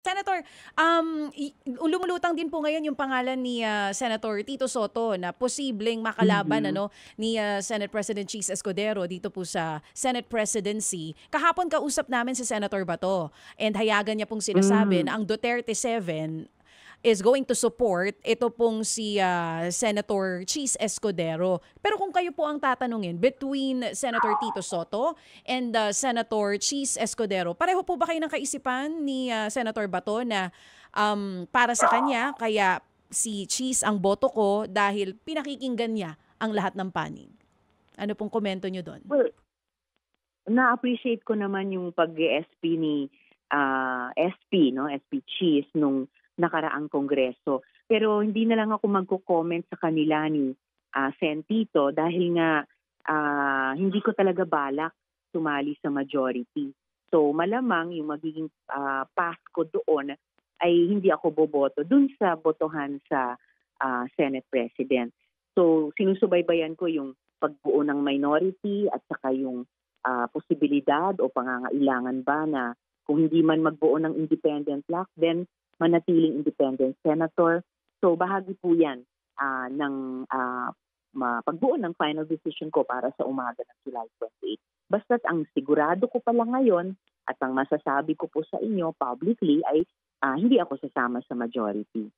Senator, lumulutang din po ngayon yung pangalan ni Senator Tito Soto na posibleng makalaban Mhm. ni Senate President Cheese Escudero dito po sa Senate presidency. Kahapon kausap namin si Senator Bato and hayagan niya pong sinasabi Hmm. na ang Duterte 7 is going to support ito pong si Senator Cheese Escudero. Pero kung kayo po ang tatanungin between Senator Tito Soto and Senator Cheese Escudero, pareho po ba kayo ng kaisipan ni Senator Bato na para sa kanya, kaya si Cheese ang boto ko dahil pinakikinggan niya ang lahat ng panig? Ano pong komento niyo doon? Well, na-appreciate ko naman yung pag-SP ni SP 'no, SP Cheese nung nakaraang kongreso. Pero hindi na lang ako magko-comment sa kanila ni Sen. Tito dahil nga hindi ko talaga balak sumali sa majority. So malamang yung magiging path ko doon ay hindi ako boboto dun sa botohan sa Senate President. So sinusubaybayan ko yung pagbuo ng minority at saka yung posibilidad o pangangailangan ba na kung hindi man magbuo ng independent block, then manatiling independent senator. So bahagi po yan ng pagbuo ng final decision ko para sa umaga ng July 28. Basta't ang sigurado ko pala ngayon at ang masasabi ko po sa inyo publicly ay hindi ako sasama sa majority.